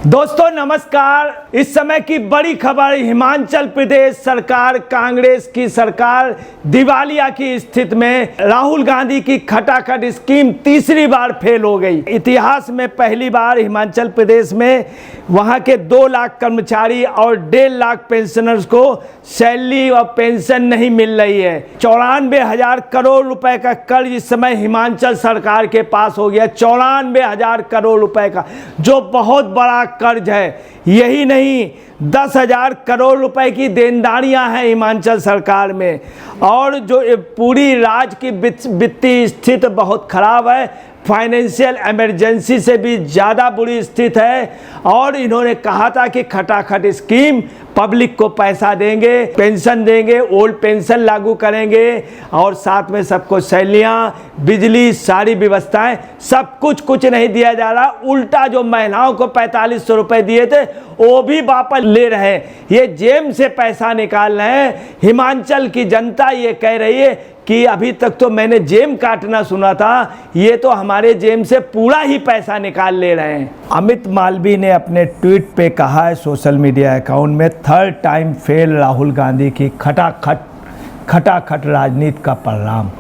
दोस्तों नमस्कार। इस समय की बड़ी खबर, हिमाचल प्रदेश सरकार, कांग्रेस की सरकार दिवालिया की स्थिति में राहुल गांधी की खटाखट स्कीम तीसरी बार फेल हो गई। इतिहास में पहली बार हिमाचल प्रदेश में वहां के 2 लाख कर्मचारी और 1.5 लाख पेंशनर्स को सैलरी और पेंशन नहीं मिल रही है। 94,000 करोड़ रुपए का कर्ज इस समय हिमाचल सरकार के पास हो गया। 94,000 करोड़ रुपए का, जो बहुत बड़ा कर्ज है। यही नहीं, 10,000 करोड़ रुपए की देनदारियां हैं हिमाचल सरकार में, और जो पूरी राज्य की वित्तीय स्थिति बहुत खराब है। फाइनेंशियल इमरजेंसी से भी ज़्यादा बुरी स्थिति है। और इन्होंने कहा था कि खटाखट स्कीम, पब्लिक को पैसा देंगे, पेंशन देंगे, ओल्ड पेंशन लागू करेंगे, और साथ में सबको सैलरियाँ, बिजली, सारी व्यवस्थाएं, सब कुछ नहीं दिया जा रहा। उल्टा जो महिलाओं को 4500 रुपये दिए थे वो भी वापस ले रहे हैं। ये जेब से पैसा निकाल रहे हैं। हिमाचल की जनता ये कह रही है कि अभी तक तो मैंने जेब काटना सुना था, ये तो हमारे जेब से पूरा ही पैसा निकाल ले रहे हैं। अमित मालवीय ने अपने ट्वीट पे कहा है सोशल मीडिया अकाउंट में, 3rd time fail Rahul Gandhi की खटाखट राजनीति का परिणाम।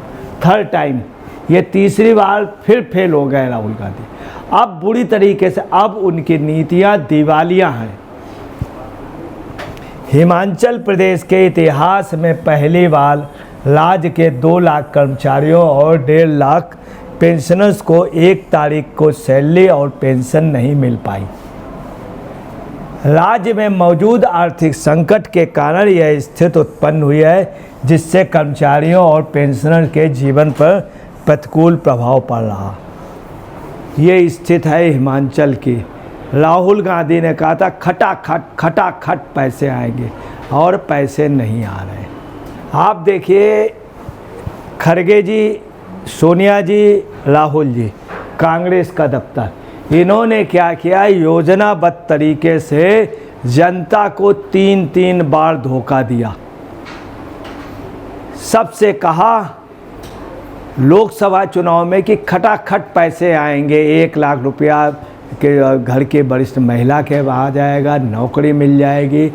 3rd टाइम, ये तीसरी बार फिर फेल हो गए राहुल गांधी। अब बुरी तरीके से, अब उनकी नीतियां दिवालिया हैं। हिमाचल प्रदेश के इतिहास में पहली बार राज्य के 2 लाख कर्मचारियों और 1.5 लाख पेंशनर्स को 1 तारीख को सैलरी और पेंशन नहीं मिल पाई। राज्य में मौजूद आर्थिक संकट के कारण यह स्थिति उत्पन्न हुई है, जिससे कर्मचारियों और पेंशनर के जीवन पर प्रतिकूल प्रभाव पड़ रहा। ये स्थिति है हिमाचल की। राहुल गांधी ने कहा था खटाखट पैसे आएंगे, और पैसे नहीं आ रहे। आप देखिए, खड़गे जी, सोनिया जी, राहुल जी, कांग्रेस का दफ्तर, इन्होंने क्या किया, योजनाबद्ध तरीके से जनता को 3 बार धोखा दिया। सबसे कहा लोकसभा चुनाव में कि खटाखट पैसे आएंगे, 1 लाख रुपया के घर के वरिष्ठ महिला के आ जाएगा, नौकरी मिल जाएगी,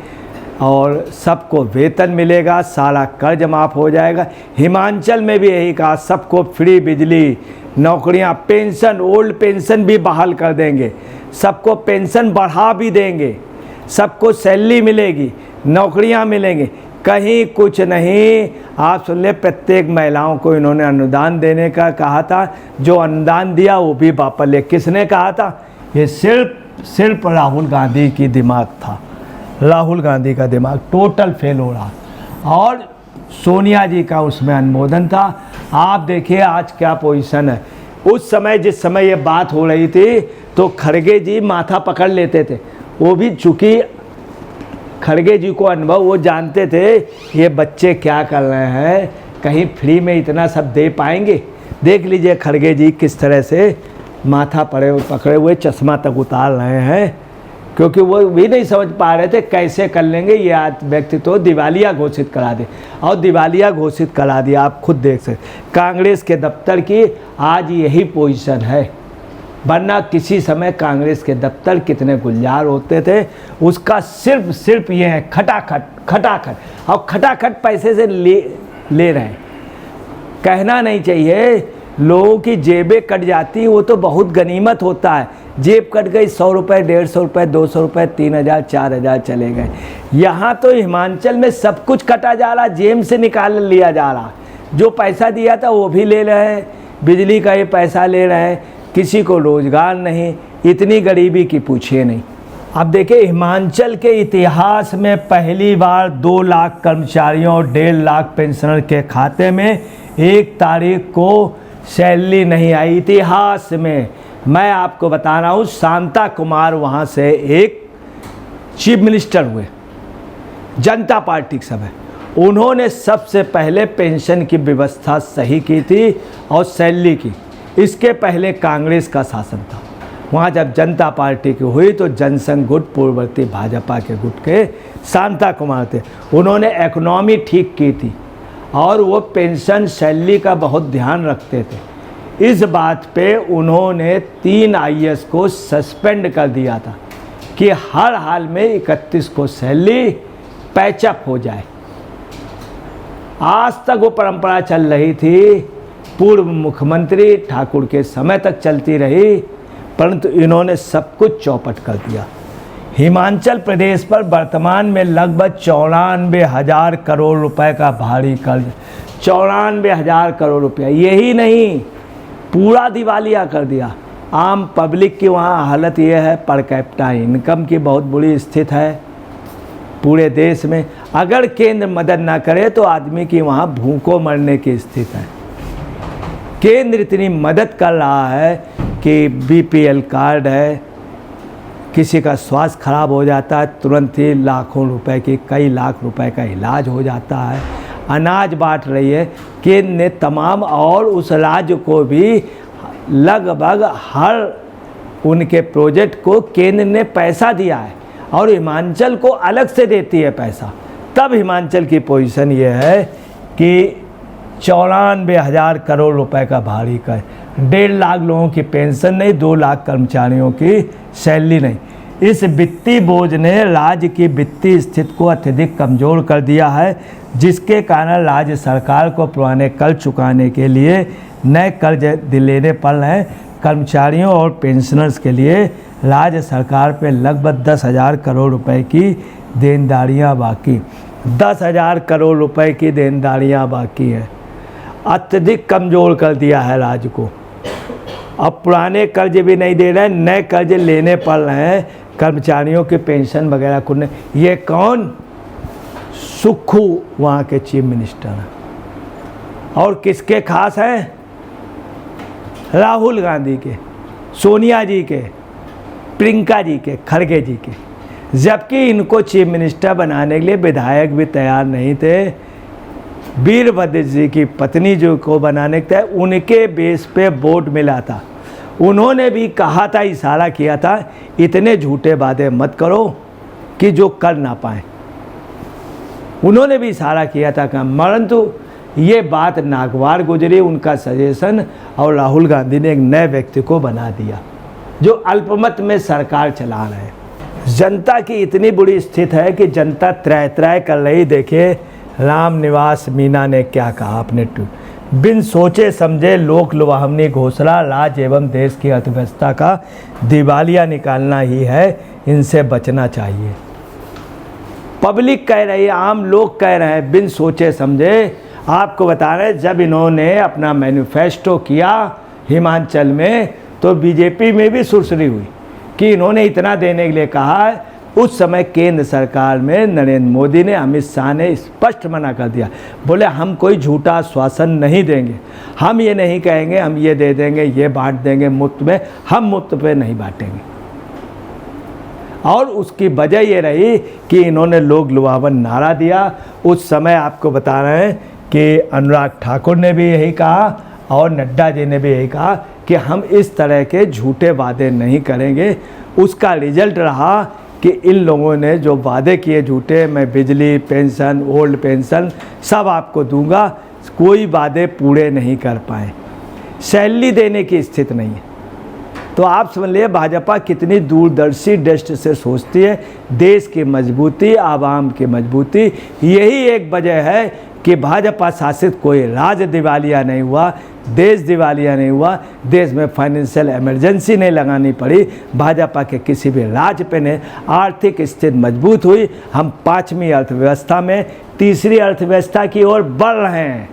और सबको वेतन मिलेगा, सारा कर्ज माफ़ हो जाएगा। हिमाचल में भी यही कहा, सबको फ्री बिजली, नौकरियां, पेंशन, ओल्ड पेंशन भी बहाल कर देंगे, सबको पेंशन बढ़ा भी देंगे, सबको सैलरी मिलेगी, नौकरियां मिलेंगी। कहीं कुछ नहीं। आप सुन ले, प्रत्येक महिलाओं को इन्होंने अनुदान देने का कहा था, जो अनुदान दिया वो भी वापस ले। किसने कहा था? ये सिर्फ राहुल गांधी की दिमाग था। राहुल गांधी का दिमाग टोटल फेल हो रहा, और सोनिया जी का उसमें अनुमोदन था। आप देखिए आज क्या पोजीशन है। उस समय, जिस समय ये बात हो रही थी, तो खड़गे जी माथा पकड़ लेते थे। वो भी, चूँकि खड़गे जी को अनुभव, वो जानते थे ये बच्चे क्या कर रहे हैं, कहीं फ्री में इतना सब दे पाएंगे। देख लीजिए खड़गे जी किस तरह से माथा पकड़े हुए चश्मा तक उतार रहे हैं, क्योंकि वो भी नहीं समझ पा रहे थे कैसे कर लेंगे। ये आज व्यक्ति तो दिवालिया घोषित करा दे, और दिवालिया घोषित करा दिया। आप खुद देख सकते, कांग्रेस के दफ्तर की आज यही पोजीशन है। वरना किसी समय कांग्रेस के दफ्तर कितने गुलजार होते थे, उसका सिर्फ ये है खटाखट, और खटाखट पैसे से ले रहे हैं। कहना नहीं चाहिए, लोगों की जेबें कट जाती, वो तो बहुत गनीमत होता है। जेब कट गई, 100 रुपये, 150 रुपये, 200 रुपये, 3000, 4000 चले गए। यहाँ तो हिमाचल में सब कुछ कटा जा रहा, जेब से निकाल लिया जा रहा। जो पैसा दिया था वो भी ले रहे हैं, बिजली का ये पैसा ले रहे हैं, किसी को रोजगार नहीं, इतनी गरीबी की पूछिए नहीं। अब देखिए, हिमाचल के इतिहास में पहली बार 2 लाख कर्मचारियों और 1.5 लाख पेंशनर के खाते में 1 तारीख को सैलरी नहीं आई। इतिहास में मैं आपको बता रहा हूँ, शांता कुमार वहाँ से एक चीफ मिनिस्टर हुए जनता पार्टी के समय। उन्होंने सबसे पहले पेंशन की व्यवस्था सही की थी और सैलरी की। इसके पहले कांग्रेस का शासन था। वहाँ जब जनता पार्टी की हुई तो जनसंघ गुट, पूर्ववर्ती भाजपा के गुट के शांता कुमार थे। उन्होंने इकोनॉमी ठीक की थी, और वो पेंशन सैलरी का बहुत ध्यान रखते थे। इस बात पे उन्होंने 3 IAS को सस्पेंड कर दिया था। कि हर हाल में 31 को सैलरी पैचअप हो जाए। आज तक वो परंपरा चल रही थी, पूर्व मुख्यमंत्री ठाकुर के समय तक चलती रही, परंतु इन्होंने सब कुछ चौपट कर दिया। हिमाचल प्रदेश पर वर्तमान में लगभग 94,000 करोड़ रुपए का भारी कर्ज, 94,000 करोड़ रुपया। यही नहीं, पूरा दिवालिया कर दिया। आम पब्लिक की वहाँ हालत ये है, पर कैपिटा इनकम की बहुत बुरी स्थिति है पूरे देश में। अगर केंद्र मदद ना करे तो आदमी की वहाँ भूखों मरने की स्थिति है। केंद्र इतनी मदद कर रहा है कि बीपीएल कार्ड है, किसी का स्वास्थ्य खराब हो जाता है तुरंत ही लाखों रुपए की, कई लाख रुपए का इलाज हो जाता है। अनाज बांट रही है केंद्र ने तमाम, और उस राज्य को भी लगभग हर उनके प्रोजेक्ट को केंद्र ने पैसा दिया है और हिमाचल को अलग से देती है पैसा। तब हिमाचल की पोजीशन ये है कि 94,000 करोड़ रुपए का भारी कर, 1.5 लाख लोगों की पेंशन नहीं, 2 लाख कर्मचारियों की सैलरी नहीं। इस वित्तीय बोझ ने राज्य की वित्तीय स्थिति को अत्यधिक कमज़ोर कर दिया है, जिसके कारण राज्य सरकार को पुराने कर्ज चुकाने के लिए नए कर्ज लेने पड़ रहे हैं। कर्मचारियों और पेंशनर्स के लिए राज्य सरकार पे लगभग 10,000 करोड़ रुपए की देनदारियां बाकी, 10,000 करोड़ रुपए की देनदारियां बाकी है। अत्यधिक कमज़ोर कर दिया है राज्य को। अब पुराने कर्ज भी नहीं दे रहे हैं, नए कर्ज लेने पड़ रहे हैं कर्मचारियों के पेंशन वगैरह को। ये कौन? सुक्खू वहाँ के चीफ मिनिस्टर हैं। और किसके खास हैं? राहुल गांधी के, सोनिया जी के, प्रियंका जी के, खड़गे जी के। जबकि इनको चीफ मिनिस्टर बनाने के लिए विधायक भी तैयार नहीं थे। वीरभद्र जी की पत्नी जो को बनाने के थे, उनके बेस पे वोट मिला था। उन्होंने भी कहा था, इशारा किया था, इतने झूठे वादे मत करो कि जो कर ना पाए। उन्होंने भी इशारा किया था कि परंतु ये बात नागवार गुजरी उनका सजेशन, और राहुल गांधी ने एक नए व्यक्ति को बना दिया जो अल्पमत में सरकार चला रहे हैं। जनता की इतनी बुरी स्थिति है कि जनता त्रय कर रही। देखिए रामनिवास मीना ने क्या कहा अपने बिन सोचे समझे लोक लुभावनी घोषणा राज्य एवं देश की अर्थव्यवस्था का दिवालिया निकालना ही है, इनसे बचना चाहिए। पब्लिक कह रही है, आम लोग कह रहे हैं बिन सोचे समझे। आपको बता रहे हैं, जब इन्होंने अपना मैनिफेस्टो किया हिमाचल में तो बीजेपी में भी सुरसरी हुई कि इन्होंने इतना देने के लिए कहा। उस समय केंद्र सरकार में नरेंद्र मोदी ने, अमित शाह ने स्पष्ट मना कर दिया। बोले हम कोई झूठा आश्वासन नहीं देंगे, हम ये नहीं कहेंगे हम ये दे देंगे, ये बांट देंगे मुफ्त में, हम मुफ्त पे नहीं बांटेंगे। और उसकी वजह ये रही कि इन्होंने लोक लुभावन नारा दिया। उस समय आपको बता रहे हैं कि अनुराग ठाकुर ने भी यही कहा और नड्डा जी ने भी यही कहा कि हम इस तरह के झूठे वादे नहीं करेंगे। उसका रिजल्ट रहा कि इन लोगों ने जो वादे किए झूठे, मैं बिजली, पेंशन, ओल्ड पेंशन सब आपको दूंगा, कोई वादे पूरे नहीं कर पाए। सैलरी देने की स्थिति नहीं है। तो आप समझ लिए भाजपा कितनी दूरदर्शी दृष्टि से सोचती है। देश की मजबूती, आवाम की मजबूती, यही एक वजह है कि भाजपा शासित कोई राज्य दिवालिया नहीं हुआ, देश दिवालिया नहीं हुआ, देश में फाइनेंशियल इमरजेंसी नहीं लगानी पड़ी, भाजपा के किसी भी राज्य पे नहीं। आर्थिक स्थिति मजबूत हुई। हम 5वीं अर्थव्यवस्था में 3री अर्थव्यवस्था की ओर बढ़ रहे हैं।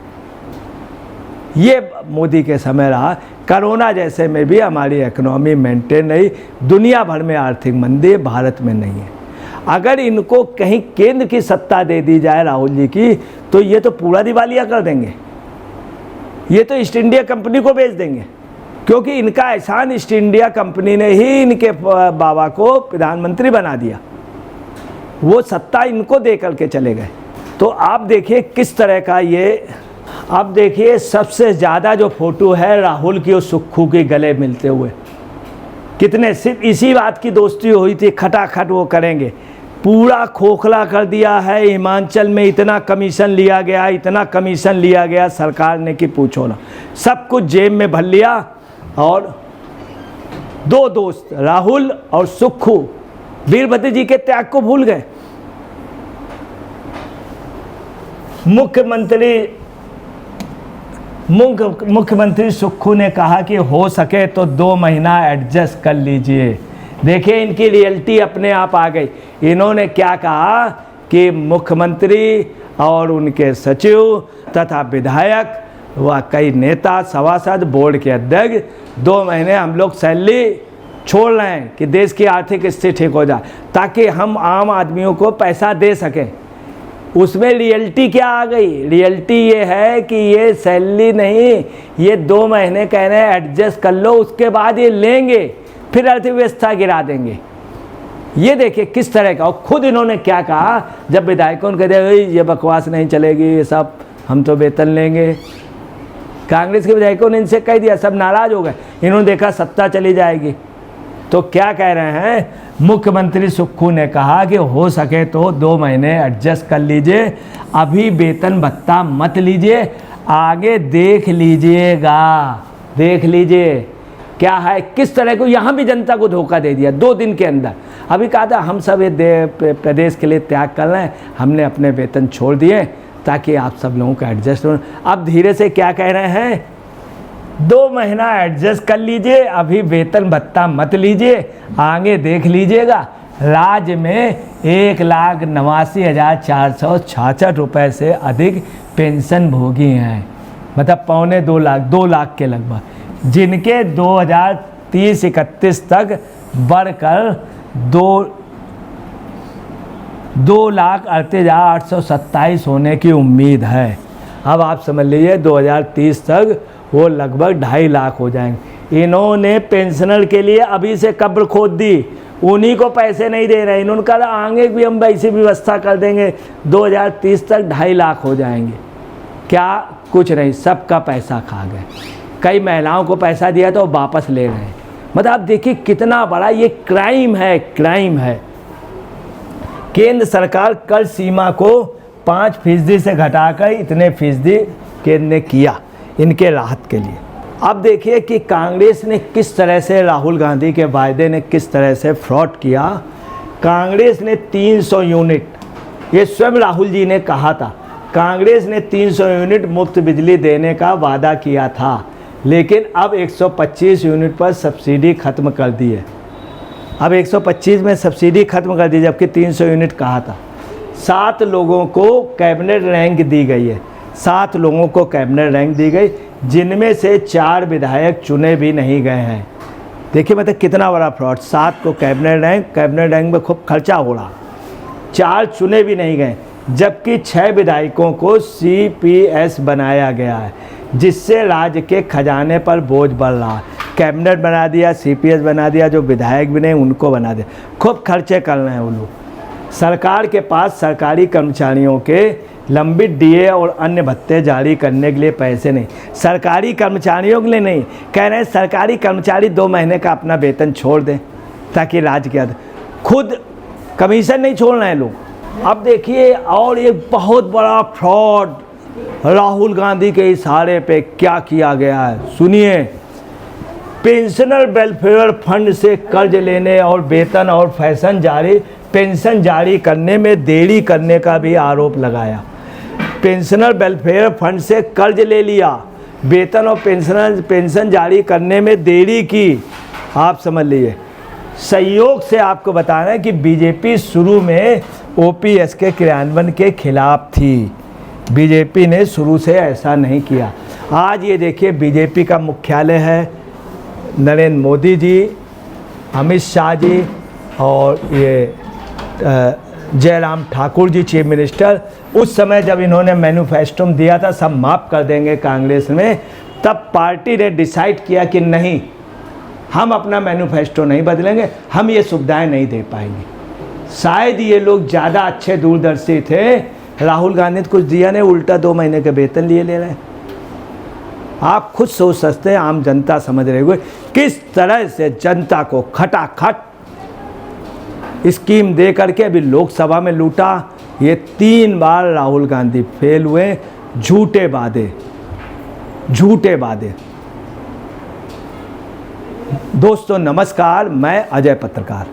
ये मोदी के समय रहा। कोरोना जैसे में भी हमारी इकोनॉमी मेंटेन रही। दुनिया भर में आर्थिक मंदी, भारत में नहीं है। अगर इनको कहीं केंद्र की सत्ता दे दी जाए राहुल जी की, तो ये तो पूरा दिवालिया कर देंगे। ये तो ईस्ट इंडिया कंपनी को बेच देंगे, क्योंकि इनका एहसान ईस्ट इंडिया कंपनी ने ही इनके बाबा को प्रधानमंत्री बना दिया। वो सत्ता इनको दे करके चले गए। तो आप देखिए किस तरह का ये। अब देखिए सबसे ज़्यादा जो फोटो है राहुल की और सुक्खू के गले मिलते हुए, कितने, सिर्फ इसी बात की दोस्ती हुई थी, खटाखट वो करेंगे। पूरा खोखला कर दिया है। हिमाचल में इतना कमीशन लिया गया, इतना कमीशन लिया गया सरकार ने कि पूछो ना। सब कुछ जेब में भर लिया। और 2 दोस्त राहुल और सुक्खू वीरभद्र जी के त्याग को भूल गए। मुख्यमंत्री सुक्खू ने कहा कि हो सके तो 2 महीना एडजस्ट कर लीजिए। देखिए इनकी रियलिटी अपने आप आ गई। इन्होंने क्या कहा कि मुख्यमंत्री और उनके सचिव तथा विधायक व कई नेता, सभासद, बोर्ड के अध्यक्ष 2 महीने हम लोग सैलरी छोड़ रहे हैं कि देश की आर्थिक स्थिति ठीक हो जाए, ताकि हम आम आदमियों को पैसा दे सकें। उसमें रियलिटी क्या आ गई? रियलिटी ये है कि ये सैलरी नहीं, ये 2 महीने कह रहे हैं एडजस्ट कर लो, उसके बाद ये लेंगे, फिर अर्थव्यवस्था गिरा देंगे। ये देखिए किस तरह का। और खुद इन्होंने क्या कहा जब विधायकों ने कह ये बकवास नहीं चलेगी, ये सब हम तो वेतन लेंगे। कांग्रेस के विधायकों ने इनसे कह दिया, सब नाराज हो गए। इन्होंने देखा सत्ता चली जाएगी, तो क्या कह रहे हैं? मुख्यमंत्री सुक्खू ने कहा कि हो सके तो 2 महीने एडजस्ट कर लीजिए, अभी वेतन भत्ता मत लीजिए, आगे देख लीजिएगा। देख लीजिए क्या है, किस तरह को यहाँ भी जनता को धोखा दे दिया 2 दिन के अंदर। अभी कहा था हम सब ये प्रदेश के लिए त्याग कर रहे हैं, हमने अपने वेतन छोड़ दिए ताकि आप सब लोगों का एडजस्ट हो। अब धीरे से क्या कह रहे हैं? 2 महीना एडजस्ट कर लीजिए, अभी वेतन भत्ता मत लीजिए, आगे देख लीजिएगा। राज्य में 1,89,466 रुपये से अधिक पेंशन भोगी हैं, मतलब 2.25 लाख के लगभग, जिनके 2030-31 तक बढ़कर 2,38,827 होने की उम्मीद है। अब आप समझ लीजिए 2030 तक वो लगभग 2.5 लाख हो जाएंगे। इन्होंने पेंशनर के लिए अभी से कब्र खोद दी, उन्हीं को पैसे नहीं दे रहे। इन्होंने कहा आगे भी हम वैसी व्यवस्था कर देंगे, 2030 तक 2.5 लाख हो जाएंगे। क्या? कुछ नहीं, सबका पैसा खा गए। कई महिलाओं को पैसा दिया तो वापस ले रहे हैं। मतलब आप देखिए कितना बड़ा ये क्राइम है, क्राइम है। केंद्र सरकार कर सीमा को 5% से घटाकर इतने फीसदी केंद्र ने किया इनके राहत के लिए। अब देखिए कि कांग्रेस ने किस तरह से, राहुल गांधी के वायदे ने किस तरह से फ्रॉड किया। कांग्रेस ने 300 यूनिट, ये स्वयं राहुल जी ने कहा था, कांग्रेस ने 300 यूनिट मुफ्त बिजली देने का वादा किया था, लेकिन अब 125 यूनिट पर सब्सिडी खत्म कर दी है। अब 125 में सब्सिडी खत्म कर दी, जबकि 300 यूनिट कहा था। 7 लोगों को कैबिनेट रैंक दी गई है, 7 लोगों को कैबिनेट रैंक दी गई, जिनमें से 4 विधायक चुने भी नहीं गए हैं। देखिए मतलब कितना बड़ा फ्रॉड। 7 को कैबिनेट रैंक में खूब खर्चा हो रहा, 4 चुने भी नहीं गए, जबकि 6 विधायकों को CPS बनाया गया है, जिससे राज्य के खजाने पर बोझ बढ़ रहा है। कैबिनेट बना दिया, CPS बना दिया, जो विधायक भी नहीं उनको बना दिया, खूब खर्चे कर रहे हैं वो लोग। सरकार के पास सरकारी कर्मचारियों के लंबित DA और अन्य भत्ते जारी करने के लिए पैसे नहीं। सरकारी कर्मचारियों के लिए नहीं, कह रहे हैं सरकारी कर्मचारी 2 महीने का अपना वेतन छोड़ दें ताकि राज्य के खुद कमीशन नहीं छोड़ रहे हैं लोग। अब देखिए और एक बहुत बड़ा फ्रॉड राहुल गांधी के इशारे पे क्या किया गया है, सुनिए। पेंशनर वेलफेयर फंड से कर्ज लेने और वेतन और पेंशन जारी करने में देरी करने का भी आरोप लगाया। पेंशनर वेलफेयर फंड से कर्ज ले लिया, वेतन और पेंशन जारी करने में देरी की। आप समझ लीजिए। सहयोग से आपको बताना है कि बीजेपी शुरू में OPS के क्रियान्वयन के खिलाफ थी। बीजेपी ने शुरू से ऐसा नहीं किया। आज ये देखिए बीजेपी का मुख्यालय है, नरेंद्र मोदी जी, अमित शाह जी और ये जयराम ठाकुर जी चीफ मिनिस्टर। उस समय जब इन्होंने मैनिफेस्टो दिया था सब माफ़ कर देंगे कांग्रेस में, तब पार्टी ने डिसाइड किया कि नहीं, हम अपना मैनिफेस्टो नहीं बदलेंगे, हम ये सुविधाएं नहीं दे पाएंगे। शायद ये लोग ज़्यादा अच्छे दूरदर्शी थे। राहुल गांधी ने कुछ दिया नहीं, उल्टा 2 महीने के वेतन लिए ले रहे हैं। आप खुद सोच सकते हैं, आम जनता समझ रहे हुए किस तरह से जनता को खटाखट स्कीम दे करके अभी लोकसभा में लूटा। ये 3 बार राहुल गांधी फेल हुए, झूठे वादे। दोस्तों नमस्कार, मैं अजय पत्रकार।